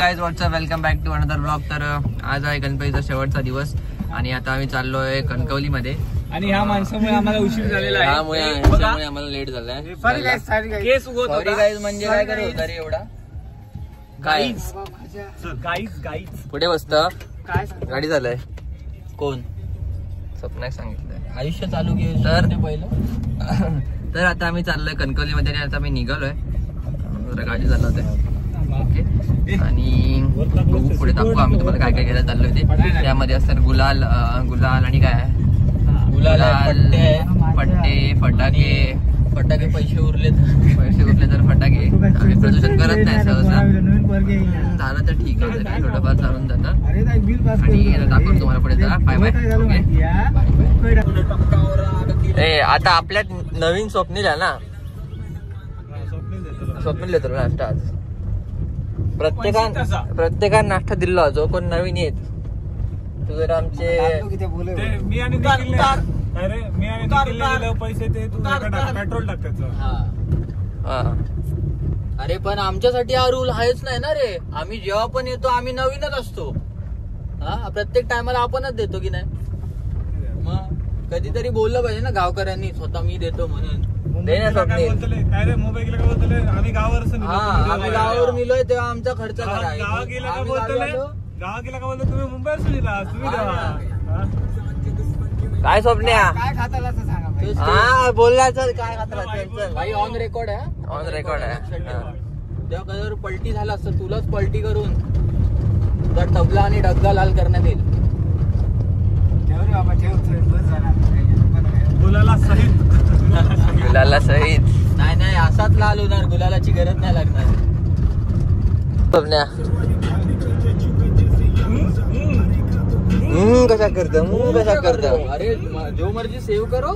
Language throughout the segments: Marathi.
Guys what's up, welcome back to another blog. तर आज आहे गणपतीचा शेवटचा दिवस आणि आता आम्ही चाललोय कणकवली मध्ये आणि ह्या माणसामुळे आम्हाला उशीर झालेला आहे। त्यामुळे आम्हाला लेट झालाय। केस उगवत होता गाइस, म्हणजे काय करत होता रे एवढा? गाइस पुढे बसत काय गाडी झालंय कोण स्वप्नाक सांगितलंय आयुष्य चालू घे तर पहिलं। तर आता आम्ही चाललोय कणकवली मध्ये आणि आता आम्ही निघालोय। गाडी चालवत आहे आणि पुढे दाखवू आम्ही तुम्हाला काय काय करायला चाललोय ते। त्यामध्ये असतात गुलाल आणि काय गुलाल, पट्टे, फटाके पैसे उरले तर फटाके। आम्ही प्रदूषण करत नाही सहसा, झालं तर ठीक आहे, काय थोडंफार चालून जातं। आणि दाखवतो तुम्हाला पुढे जरा। Bye bye. आता आपल्यात नवीन स्वप्नील आहे ना, स्वप्नील देतो नाश्ता आज। प्रत्येकान नाश्ता दिला जो कोण नवीन येत तू जर आमचे पैसे ते पेट्रोल टाकायचं। अरे पण आमच्यासाठी हा रूल आहेच नाही ना रे। आम्ही जेव्हा पण येतो आम्ही नवीनच असतो। हा, प्रत्येक टायमाला आपणच देतो की नाही? मग कधीतरी बोललं पाहिजे ना गावकऱ्यांनी, स्वतः मी देतो म्हणून। आम्ही गावावर निलोय तेव्हा आमचा खर्च करा। गावा गेला का बोलतो तुम्ही मुंबईवर सुनीला तुम्ही काय स्वप्न्या काय खाताला सांगा। हा बोलल्याचं काय खाताला भाई ऑन रेकॉर्ड आहे, ऑन रेकॉर्ड आहे। तेव्हा कधीवर पलटी झाला असतं तुलाच पलटी करून तुझा टबला आणि डग्गा लाल करण्यात येईल। गुलाला सहित नाही असाच लाल होणार, गुलालाची गरज नाही लागणार। कशा करत अरे जो मर्जी सेव करो।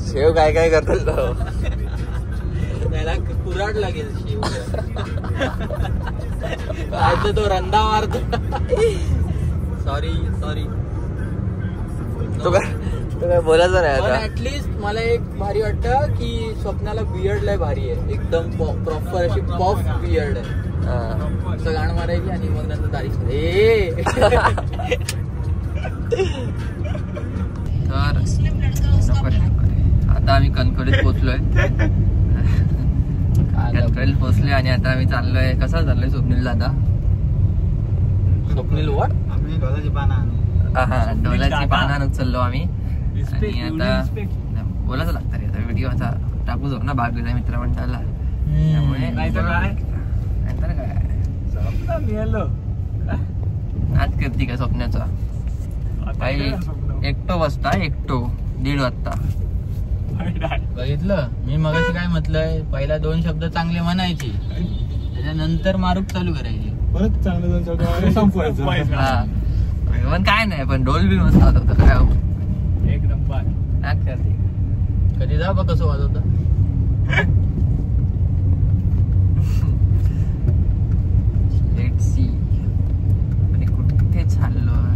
शेव काय करतो त्याला कुराड लागेल शेव काय तो रंदा मारतो। सॉरी तू काय बोलायचं नाही आता। ऍटलीस्ट मला एक भारी वाटतं की स्वप्नाला बियर्ड लय भारी आहे, एकदम प्रॉपर अशी पॉफ बियर्ड आहे। असं गाणं मारायची आणि मग नंतर तारीख तर आता आम्ही कणकवलीत पोहोचलोय आणि आता आम्ही चाललोय। कसा चाललोय स्वप्नील दादा? स्वप्नील वाट आम्ही ढोलाची पानं चाललो आम्ही। आणि आता बोलायचं लागतं रे, आता व्हिडिओ आता टाकू जाऊ ना बागेला मित्रमंडळाला, त्यामुळे नाहीतर काय आज करते का स्वप्नाचा काही एकटो बसता 1:30 वाजता। बघितलं मी मगाशी काय म्हटलंय, पहिला 2 शब्द चांगले म्हणायचे, त्याच्यानंतर मारूक चालू करायची, परत चांगले 2 शब्द संपवायचं। हा पण काय नाही, पण ढोल बी मस्त होता काय हो, एक नंबर नाच करते। कधी जा बघ कसं वाजवतं। लेट्स सी कुठे चाललोय।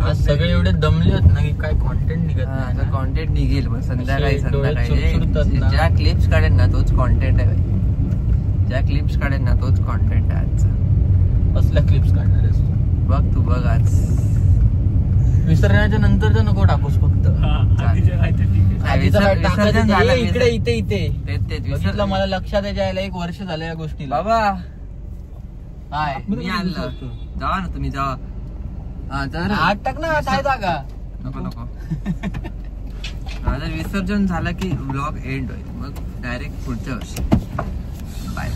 आज सगळे एवढे दमले आहेत ना की काय कॉन्टेंट निघत नाही। कॉन्टेंट निघेल पण संध्याकाळी ज्या क्लिप्स काढेल ना तोच कॉन्टेंट आहे भाई। ज्या क्लिप्स काढेल ना तोच कॉन्टेंट आहे आजचा। कसल्या क्लिप्स काढणार आहेस बघ तू बघ आज विसरण्याच्या नंतरच नको टाकूस फक्त। इकडे इथे विसरलं, मला लक्षात यायला 1 वर्ष झालं या गोष्टीला। बाबा काय मी आणलं, जावा ना तुम्ही जावा। हात टाक ना, काय जागा नको माझं विसर्जन झालं की ब्लॉग एंड होईल, मग डायरेक्ट पुढच्या वर्षी बाय।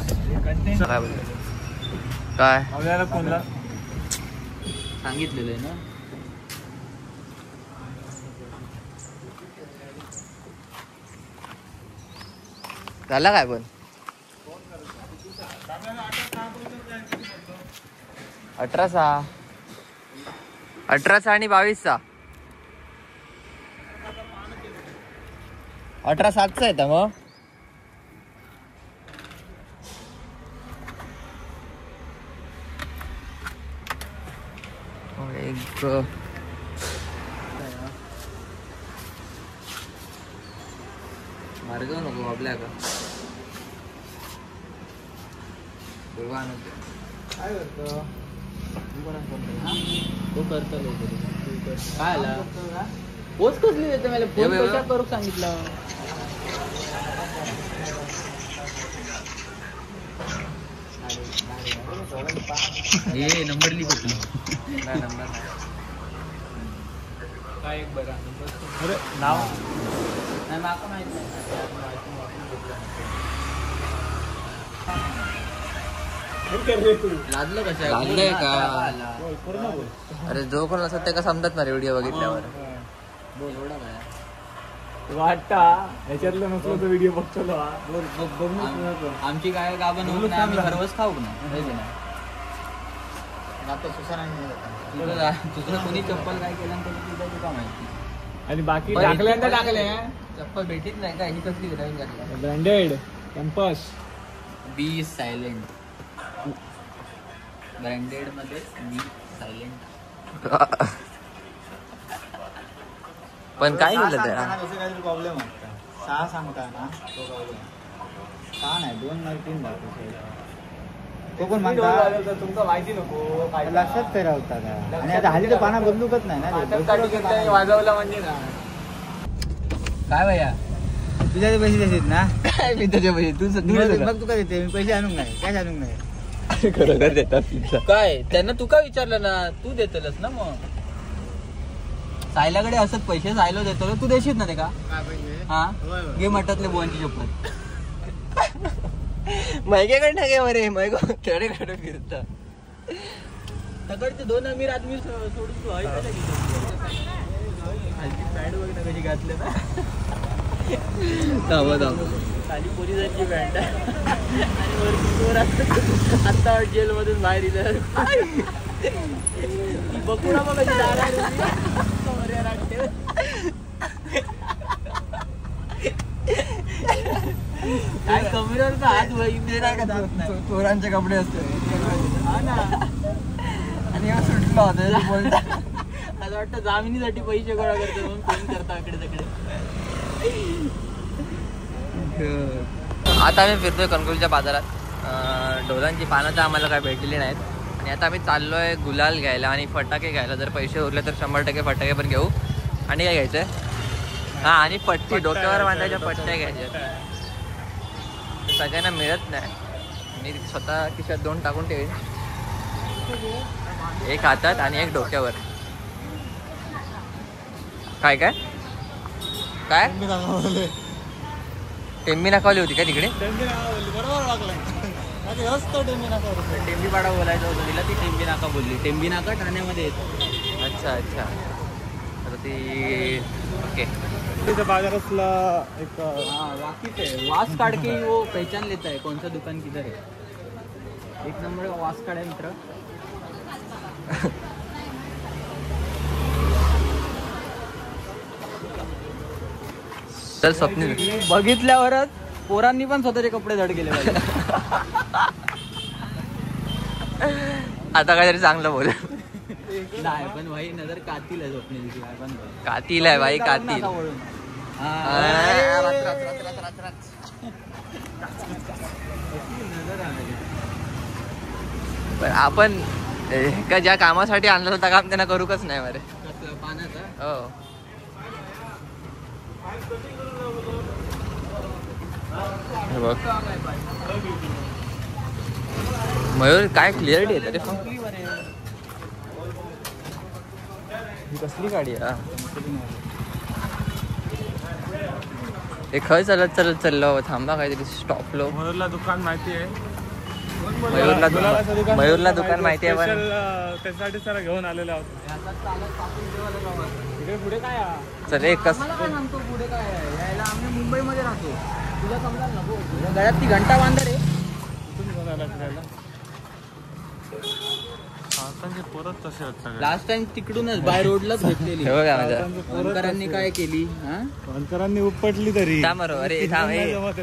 काय कोणला सांगितलेलं आहे ना? झाला काय पण 18/6 आणि 22/6 18/7 येतं मग। एक मार्ग नको आपल्या का काय करतो तो करतो काय आला पोच कसली देते मला फोन कशा करू सांगितलं हे नंबर लिख होती नंबर काय एक बरा अरे नाव नाही माका माहित नाही लादलं कसं लादलंय का अरे जो कोण असत ते का समजत ना व्हिडिओ बघितल्यावर बोल एवढा काय वाटता ह्याच्यातलं नसलं तर व्हिडिओ बघतो आमची काय गाभण होत नाही आम्ही सर्वच खाऊ ना तुझं कोणी चप्पल काय केलं तुझं का माहिती आणि बाकी टाकल्या चप्पल भेटीत नाही का ही कसली ब्रँडेड कॅम्पस बी सायलेंट ब्रँडेड मध्ये बी सायलेंट पण काय केलं त्या काहीतरी प्रॉब्लेम असता 6 सांगता ना तो प्रॉब्लेम 6 नाही 2 नाही 3 दाखवतो तो पण म्हणता तुमचं माहिती नको लक्षात फिरवता का आणि आता हल्ली तर पाना बदलूकच नाही ना वाजवला म्हणजे ना काय भैया तुझ्या ते पैसे देतात ना काय मी त्याच्या पैसे तू मग तू काय देते मी पैसे आणून नाही काय आणून नाही खरोखर देतात काय त्यांना तू का विचारलं ना तू देतलस ना मग सायलाकडे असत पैसे सायलो देतो तू देशील ना ते का हा घे मठातले बोनची शपथ मैकेकडनं घे बरे मैको कडे कडे फिरत सकाळचे 2 अमीर आदमी सोडून तू हलकी पॅन्ट बघ ना कशी घातले ना खाली पोलिसांची पॅन्ट आणि वरती आता जेल मधून बाहेर इथं बकुळा बघ कशी काय कमरेवर का हात वैद्य नाही का जात नाही चोरांचे कपडे असते हा ना आणि हा सुटला होता बोलता असं वाटतं जामिनीसाठी पैसे गोळा करतो म्हणून फोन करता इकडे तिकडे आता आम्ही फिरतोय कणकवलीच्या बाजारात ढोलांची पानं तर आम्हाला काय भेटलेली नाहीत आणि आता आम्ही चाललोय गुलाल घ्यायला आणि फटाके घ्यायला जर पैसे उरले तर 100% फटाके पण घेऊ आणि काय घ्यायचंय हा आणि पट्टी डोक्यावर बांधायच्या पट्ट्या घ्यायच्या सगळ्यांना मिळत नाही मी स्वतः खिशात 2 टाकून ठेवीन एक हातात आणि एक डोक्यावर काय काय काय टेंबी नाकावली होती का तिकडे टेंबी पाडा बोलायचं होतं तिला ती टेंबी नाका बोलली टेंबी नाका ठाण्यामध्ये येतो अच्छा अच्छा तर ती ओके तिथं बाजारातला एक वाकिफ है वास काट के ही वो पहचान लेता है कौन सा दुकान किधर है 1 नंबर का वास काढ आहे मित्र चल स्वप्नील बघितल्यावरच पोरांनी पण स्वतःचे कपडे धड केले पाहिजे आता काहीतरी चांगलं बोल नाही पण भाई नजर कातील आहे स्वप्नीलची काय पण कातील आहे भाई कातील आपण का ज्या कामासाठी आणलं होतं काम त्यांना करूकच नाही बरे पाण्याचा हो बघ मयूर काय क्लिअरिटी आहे रे कसली गाडी खय चालत चालत चाललो थांबा काहीतरी स्टॉप लो मयूरला दुकान माहिती आहे मयूरला दुकान माहिती आहे पण त्यासाठी सर घेऊन आलेलो आहोत इकडे पुढे काय चल एक कस पुढे काय यायला आम्ही मुंबईमध्ये राहतो तुला समजा नको गळ्यात ती घंटा बांधर आहे लास्ट टाइम तिकडूनच बाय रोडलाच घेतलेली वनकरांनी काय केली वनकरांनी उपटली तरी अरे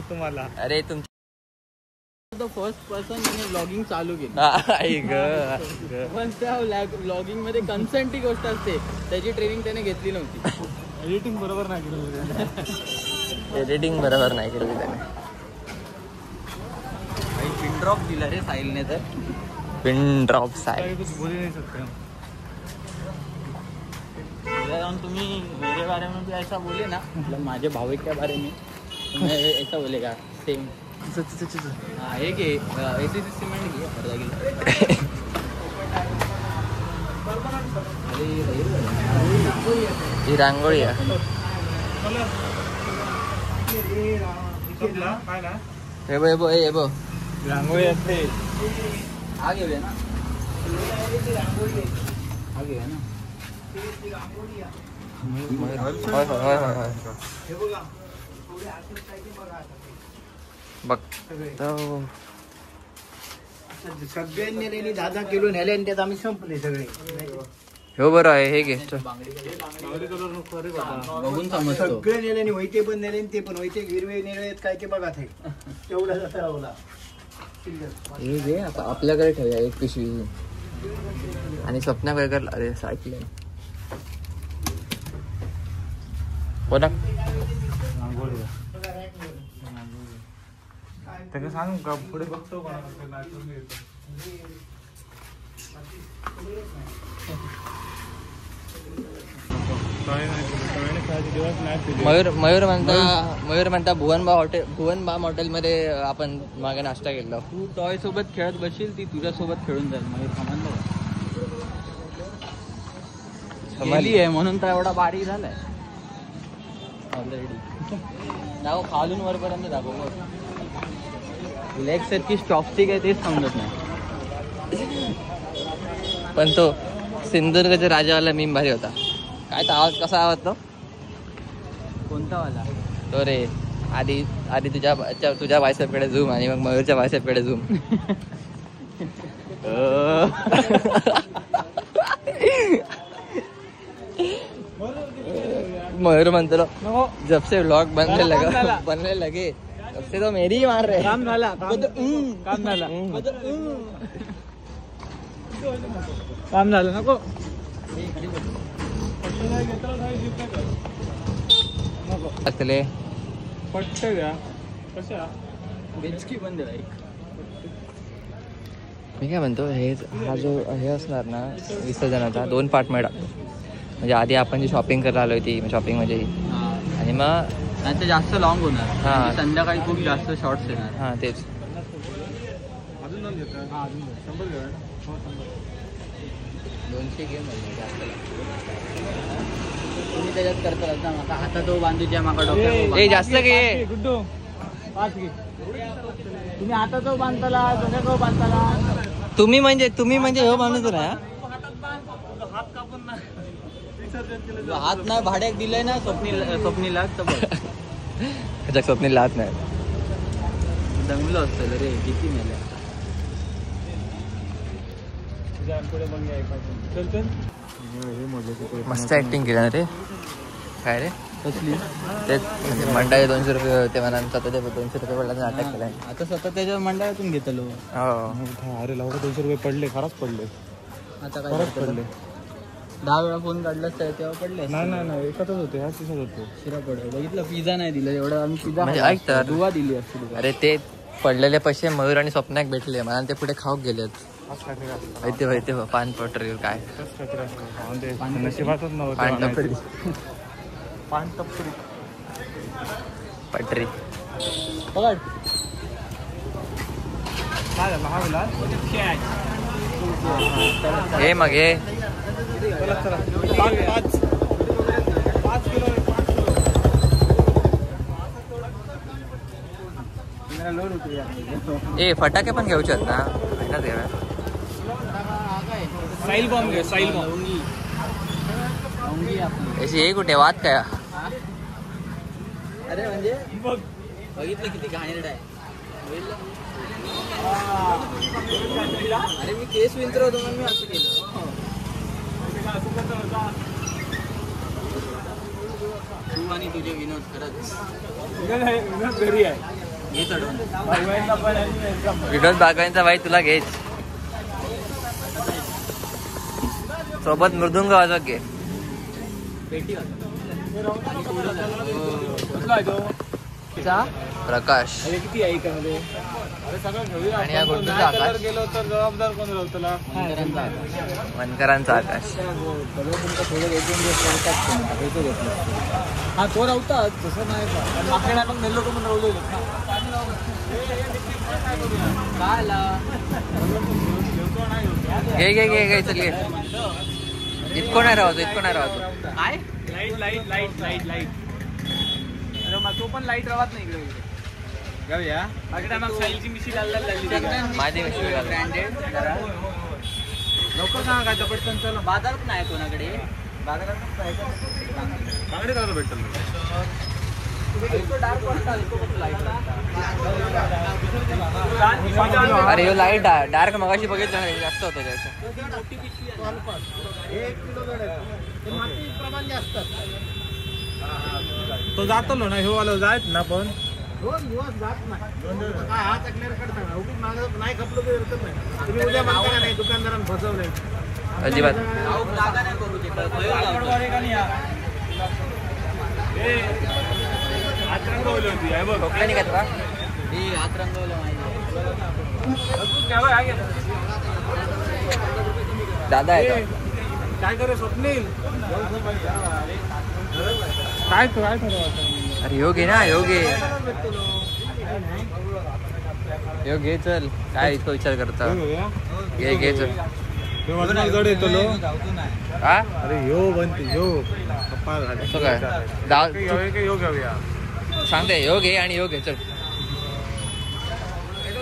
तुम्हाला अरे तुम फर्स्ट पर्सन त्याने ब्लॉगिंग चालू केली पण त्या ब्लॉगिंग मध्ये कन्सेंट ही गोष्ट असते त्याची ट्रेनिंग त्याने घेतली नव्हती एडिटिंग बरोबर नाही केलं एडिटिंग बरोबर नाही केली त्याने पिन ड्रॉप दिला रे साहिलने तर. Pin drop Sahil. कुछ बोल ही नहीं सकते हम. तुम्ही मेरे बारे में भी ऐसा बोले ना, मतलब माझे भावे के बारे में मैं ऐसा बोलेगा सेम. हाँ एक ऐसी सिमेंट की अर्धा किलो. ही रांगोळी आहे. हे बघ रांगोळी असते. हा घेऊया ना, हा घेऊया ना. बघ सगळ्यांनी नेली 10 किलो नेले आणि त्यात आम्ही संपले सगळे. हो बरं आहे. हे घे. बघून समजतो. सगळे नेले आणि वैते पण नेले ते पण वैते हिरवे नेले काय ते बघा ते तेवढा जाता रावला. हे घे आपल्याकडे ठेवूया एक पिशवी. आणि स्वप्नाकडे अरे सायकल बोला. रांगोळी त्याला सांग का पुढे बघतो मयूर म्हणता भुवनबाम हॉटेलमध्ये आपण मागे नाश्ता केला. तू टॉय सोबत खेळत बसशील, ती तुझ्या सोबत खेळून जाईल. मयूर समजली आहे म्हणून तर एवढा बारीक झालाय ऑलरेडी. दाखव खालून वरपर्यंत दाखव. लेग सारखी चॉपस्टिक आहे तेच समजत नाही. पण तो सिंधुदुर्गच्या राजावाला मीम भारी होता. काय तो आवाज कसा आवाज तो कोणता वाला तो रे. आधी तुझ्या बायसेपकडे झूम आणि मग मयूरच्या बायसेपकडे झूम. मयूर म्हणतो जब से व्लॉग बनने लगे तब से तो मेरी ही मार रहे. काम झाला नको. असले पट्ट द्या कशा बेचकी बंद आहे. मी काय म्हणतो हा जो हे असणार ना विसर्जनाचा 2 पार्ट मध्ये टाकतो. म्हणजे आधी आपण जी शॉपिंग करायला आलो होती शॉपिंग म्हणजे आणि मग त्यांचं जास्त लॉंग होणार. हा. संध्याकाळी खूप जास्त शॉर्ट्स येणार. हा तेच. अजून 100 घ्या. 200 घे तुम्ही त्याच्यात करता ना. माका आता तो बांधूच्या माका डोक्यात ए जास्त घे गुड्डू 5 घे. तुम्ही आता तो बांधताला डोक्यात बांधताला. तुम्ही म्हणजे हो माणूस ना. हात नाही भाड्याक दिलंय ना स्वप्नीला तर बघ. त्याच्या स्वप्नील लात नाही. दंगलो असतं रे किती मेले. मस्त ऍक्टिंग केली ना रे. काय रे कसली तेच मंडळी 200 रुपये होते मला स्वतः 200 रुपये पडला नाटक केलंय. आता स्वतः त्याच्या मंडळातून घेतलो. हो अरे लवकर 200 रुपये पडले. खरंच पडले. आता काय खरंच पडले. 10 वेळा फोन काढलास तेव्हा पडले. नाही एकच होते. ह्या दिवसात होते. शिरा पडलं बघितलं. पिझ्झा नाही दिलं एवढं आम्ही पिझ्झा म्हणजे ऐक तर. दुवा दिली असते. अरे ते पडलेले पैसे मयूर आणि स्वप्नाक भेटले मला ते पुढे खाऊक गेलेत. वैते पान पटरी काय नशिबातच पान टपरी पटरी. पकड काय झालं हा विलास. हे मग हे ए फटाके पण घेऊचे आहेत ना. साईल बॉम्ब घे. साईल बॉम्ब याची हे कुठे वाद काय. अरे म्हणजे बघितलं किती घाणेरडा आहे. अरे मी केस विंचरवतो म्हणून मी असं केलं. तू आणि तुझे विनोद खरंच घरी आहे. हे चढवून विनोद बागवानचा भाई तुला घेच सोबत मृदुंग वाजवत घे. पेटी प्रकाश किती आहे मध्ये सगळं घेऊया. आणि या गोष्टीचा आकाश गेलो तर जबाबदार कोण राहतो तुला? मनकरांचा आकाश. हा तो राहतात तसं नाही मागच्या मग नेलो पण राहू घे घे घे घे चल घे. इतको नाही राहतो काय लाईट तो पण लाईट राहत नाही इकडे. जाऊया मागच्या मग साईलची मिशी लागली माझी मिशी ब्रँडेड लवकर सांगा काय पटकन चल. बाजारात नाही कोणाकडे बांगडे करायला भेटतं. अरे ह्यो लाईट डार्क मगाशी बघितलं नाही जास्त होतं त्याचं. तो जातो ना हे वाला जायत ना पण 2 दिवस जात नाही. काय हा चकलेर करता नाही खपलो तर हरकत नाही. तुम्ही उद्या म्हणता का नाही दुकानदारांना फसवलंय अजिबात जागा नाही करू ते खोकला नाही का तुला? हात रंगवलं दादा आहे का? काय करे स्वप्नील काय अरे योग घे ना योग घे चल. काय इतकं विचार करता? घे चल. जड येतो हा अरे यो बनते यो कपाळ झाले. असं काय यो घेऊया सांगते योग घे आणि योग घे चल.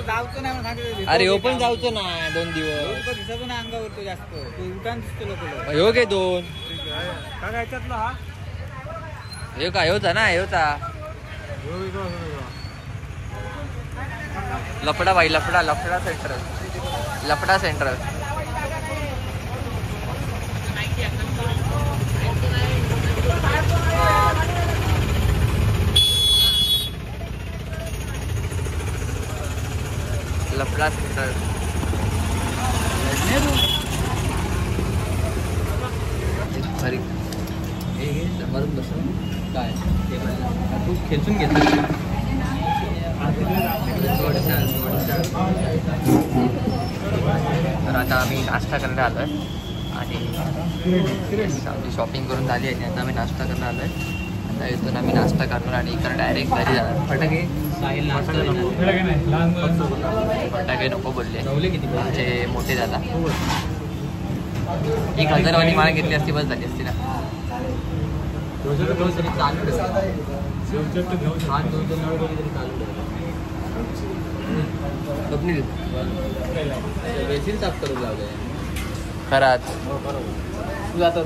जाऊचं नाही सांगितलं. अरे हो पण जाऊचं ना 2 दिवस दिसतो ना अंगावर जास्त उठान दिसतो लोक. योग घे 2. काय याच्यातलं हा ह्यो का ह्योचा ना ह्योचा लफडा बाई लफडा सेंट्रल खरी मारून बसून काय तू खेचून घेतो. तर आता आम्ही नाश्ता करायला आलो आहे आणि आमची शॉपिंग करून झाली आहे. आता आम्ही नाश्ता करायला आलो आहे. आता इथून आम्ही नाश्ता करणार आणि इकडे डायरेक्ट घरी जाणार. फटाके फटाके नको बोलले म्हणजे मोठे दादा. 1000 वाली मला घेतली असती बस झाली असती ना. खराच तू जातो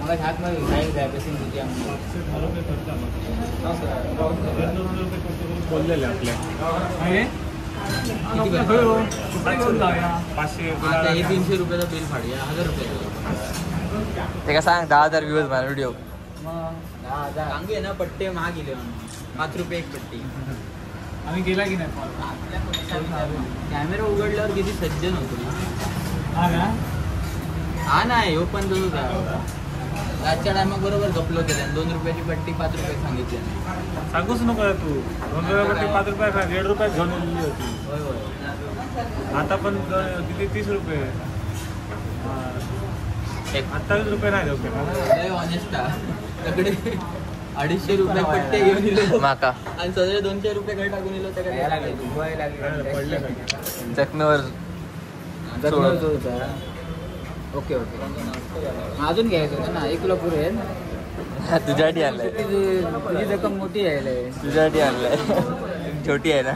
मला हात मध्ये बोललेले आपल्या 300 रुपयाचं बिल फाडूया 1000 रुपये. ते का सांग 10,000 व्ह्यूज मला व्हिडिओ सांगू ना पट्टे महाग गेले 5 रुपये एक पट्टी. आम्ही गेला की नाही कॅमेरा उघडल्यावर किती सज्जन होतो ना. हा नाही हो पण तसंच आहे. रातच्या टायमात बरोबर गपलो केल्या 2 रुपयाची पट्टी 5 रुपये सांगितली. सांगूच नको तू 2 रुपये 5 रुपये 1.5 रुपयात घेऊन आलेली होती. होय आता पण किती 30 रुपये 28 रुपये नाही देऊ लय ऑनेस्ट तकडे 250 रुपये पट्टे घेऊन येलो माका आणि सगळे 200 रुपये घर टाकून येलो त्याकडे पडले. जखमेवर ओके अजून घ्यायचं होतं ना 1 किलो पुरे. तुझ्यासाठी आणलाय. तुझी रक्कम मोठी आहे. तुझ्यासाठी आणलाय छोटी आहे ना.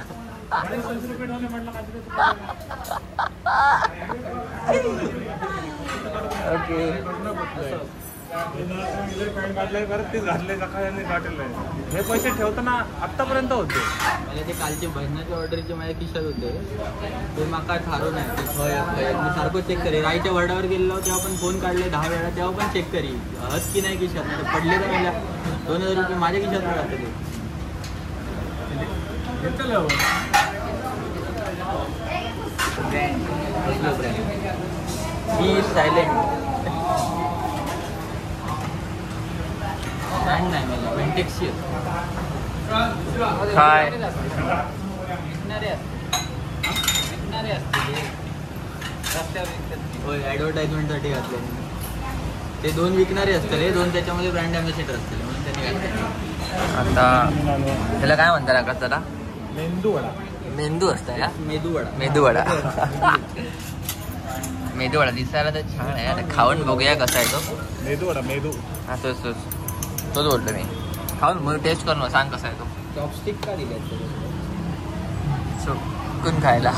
ओके हे पैसे ठेवताना आतापर्यंत होते. मला ते कालचे भजनाच्या ऑर्डरचे माझ्या खिशात होते ते माका ठारो नाही. मी सारखं चेक करी. राईच्या वर्डावर गेलेलो तेव्हा पण फोन काढले 10 वेळा तेव्हा पण चेक करी हत की नाही खिशात. पडले तर मला 2000 रुपये माझ्या खिशात राहते. मी सायलेंट ब्रँड नाही मला टेक्स्चर काय विकणारे असते होय ऍडव्हर्टाइजमेंटसाठी घातले ते 2 विकणारे असतले 2 त्याच्यामध्ये ब्रँड अँबॅसेडर असतले म्हणून त्यांनी घातले. आता त्याला काय म्हणतात आकाश दादा? मेंदू वडा. मेंदू असतं का? मेदूवडा मेदूवडा दिसायला तर छान आहे. आता खाऊन बघूया कसा आहे तो. मेदू हा तोच बोलतो मी. खाऊन मग टेस्ट करून सांग कसा आहे तो. चॉपस्टिक का दिले चुकून खायला.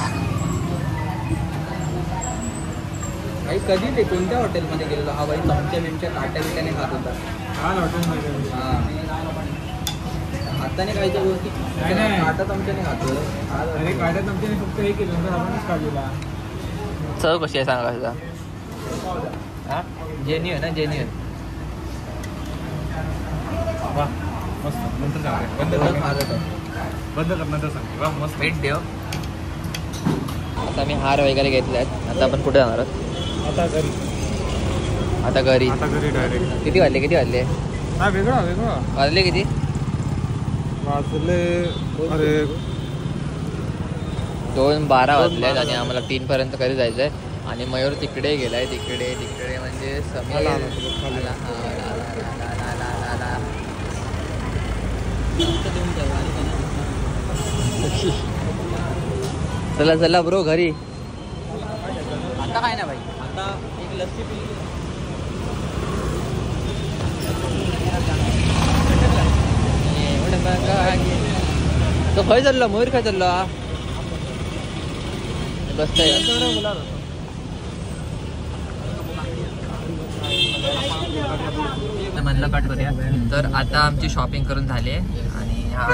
भाई कधी ते कोणत्या हॉटेलमध्ये गेलेलो हा भाई चमच्या काट्या बिट्याने खात होता. हाताने खायच्या गोष्टी काटा चमच्याने खातो. अरे काट्या चमच्याने फक्त हे केलं नंतर आपणच काढलेला. चव कशी आहे सांगा कसा? हा जेन्युइन ना जेन्युइन. वा मस्त. नंतर सांग. बंद कर नंतर सांग. वा मस्त. वेट देव. आता मी हार वगैरे घेतले आहेत. आता आपण कुठे जाणार आहोत? आता घरी डायरेक्ट. किती वाजले हा वेगळा वाजले किती? वाजले अरे 2:12 वाजले आहेत आणि आम्हाला 3 पर्यंत घरी जायचं आहे. आणि मयूर तिकडे गेलाय. तिकडे म्हणजे समीर चला ब्रो घरी. आता काय ना भाई आता एक लस्सी पिली तो खय चाललो मयूर काय चाललो बसतोय म्हणलं कट करूया. तर आता आमची शॉपिंग करून झाली आहे आणि हा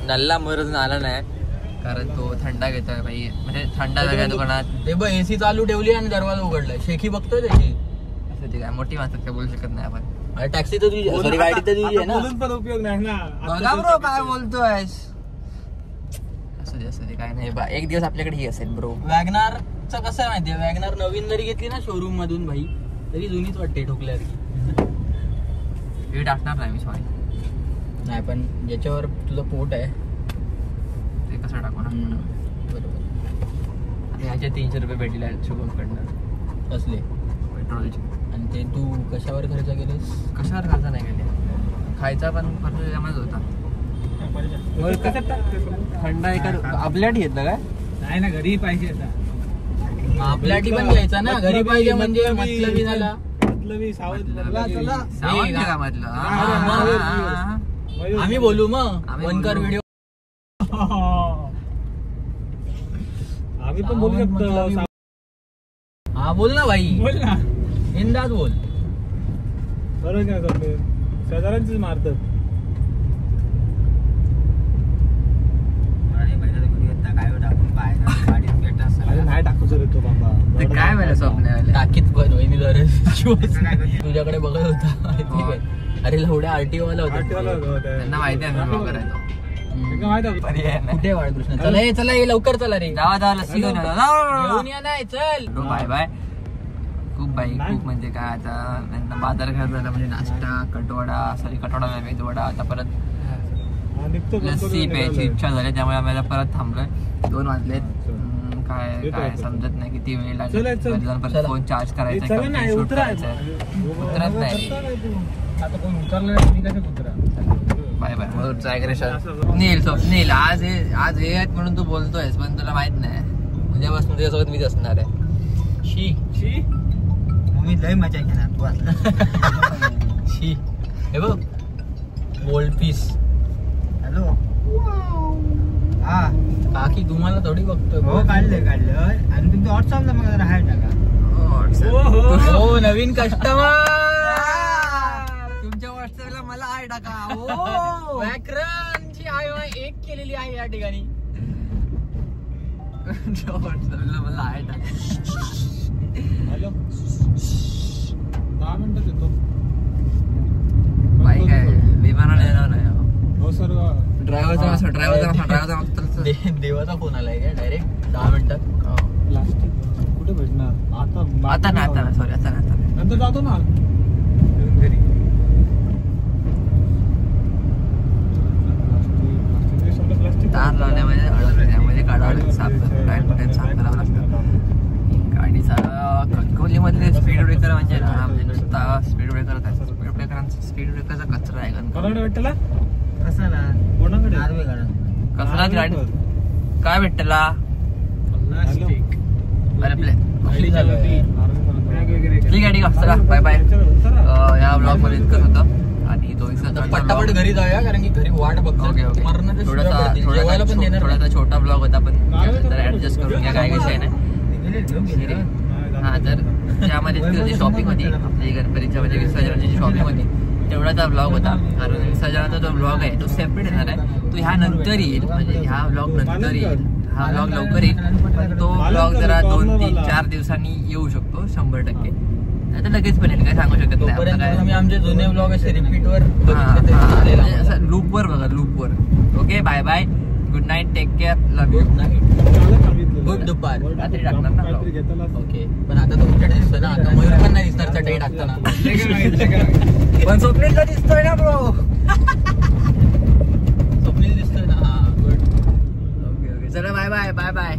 नल्ला मयूर अजून आला नाही कारण तो थंडा घेतोय भाई. म्हणजे थंडा जागा दुकानात ते बघ एसी चालू ठेवली आणि दरवाजा उघडलाय. शेखी बघतोय त्याची. असं ते काय मोठी माणसात काय बोलू शकत नाही आपण. टॅक्सी तर तुझी सॉरी गाडी तर तुझी आहे ना. बोलून पण उपयोग नाही ना. बघा ब्रो काय बोलतोय. असं ते काय नाही बा. एक दिवस आपल्याकडे ही असेल ब्रो. वॅगनारचं कसं आहे माहितीये वॅगनार नवीन जरी घेतली ना शोरूम मधून भाई तरी जुनीच वाटते ठोकल्यासारखी. हे टाकणार नाही मी सॉरी. नाही पण ज्याच्यावर तुझं पोट आहे ते कसं टाकू ना. बरोबर. आणि ह्याचे 300 रुपये भेटले आहेत शुभमकडनं कसले पेट्रोलचे. आणि ते तू कशावर खर्च केलेस? कशावर खर्च नाही केले. खायचा पण खर्च त्याच्यामध्येच होता. थंड एका आपल्यासाठी घेतलं काय? नाही ना घरी पाहिजे आता. आपल्यासाठी पण घ्यायचा ना घरी पाहिजे म्हणजे मतलबी झाला. मतलबी सावध चला. सावंतच्या कामातलं. आम्ही बोलू मग वनकर व्हिडिओ. आम्ही पण बोलू शकतो. हा बोल ना भाई. बोल ना. इंदाज बोल. बरोबर काय करतो शेजाऱ्यांचीच मारतात. नाही टाकू सर तो बाबा. काय वेळा स्वप्न टाकीत पण तुझ्याकडे बघत होता. अरे लवड्या आरटीओ वाला होता. त्यांना माहिती आहे मी ब्लॉगर आहे तो. कुठे बाळकृष्ण? चला ये लवकर चला रे. जावा लस्सी घेऊन या नाही चल. बाय खूप म्हणजे काय आता त्यांना बाजार घ्यायला झाला म्हणजे नाश्ता कटवडा नाही मेदूवडा. आता परत लस्सी प्यायची इच्छा झाली त्यामुळे आम्हाला परत थांबलोय. 2 वाजलेत. काय समजत नाही किती वेळ लागेल. परत फोन चार्ज करायचा शूट करायचं उतरत नाही. बाय स्वप्नील आज हे आहेत म्हणून तू बोलतोयस पण तुला माहित नाही उद्यापासून तुझ्यासोबत मीच असणार आहे. शी मी लय मजा घेणार तू आता. शी हे बघ गोल्ड पीस. हॅलो हा काकी तुम्हाला थोडी बघतोय. हो काढलं आणि तुमच्या व्हॉट्सअपला मग जरा हाय टाका. हो नवीन कस्टमर. तुमच्या व्हॉट्सअपला मला हाय टाका. व्याकरणची आय 1 केलेली आहे या ठिकाणी. व्हॉट्सअपला मला हाय टाका. हॅलो 10 मिनिटात येतो. बाईक आहे विमानाने येणार नाही. हो सर. ड्रायव्हरचा देवाचा फोन आलाय का डायरेक्ट 10 मिनिटात. प्लास्टिक कुठे भेटणार आता नाही सॉरी आता नाही. नंतर जातो ना घरी. कोणाकडे भेटला कसं ना कोणाकडे नार्वे गाडा कसला गाडी काय भेटला ठीक आहे चला बाय बाय. या ब्लॉग मध्ये इतकंच होतं आणि तो पटापट घरी जाऊया कारण की घरी वाट बघतो. ओके ओके थोडासा छोटा ब्लॉग होता पण ऍडजस्ट करून घ्या, काही विषय नाही. हा तर त्यामध्ये शॉपिंग होती आपली गणपतीच्या म्हणजे विसर्जनाची शॉपिंग होती तेवढाचा ब्लॉग होता. कारण विसर्जनाचा जो ब्लॉग आहे तो सेपरेट येणार आहे, तो ह्या नंतर येईल म्हणजे ह्या ब्लॉग नंतर येईल. हा ब्लॉग लवकर येईल, तो ब्लॉग जरा 2-3-4 दिवसांनी येऊ शकतो 100%. नाही तर लगेच पण येईल, काय सांगू शकत नाही. आम्ही आमचे जुने ब्लॉग असे रिपीटवर लूपवर बघा लूपवर. Okay bye bye, good night, take care, love you. Good दुपार. रात्री टाकणार ना ब्लॉग. ओके पण आता तो उजेड दिसतोय ना, आता मयूर पण नाही दिसणार चटई टाकताना. पण स्वप्नीलचा दिसतोय ना ब्रो. स्वप्नील दिसतोय ना. हा गुड. ओके ओके चला बाय बाय बाय बाय.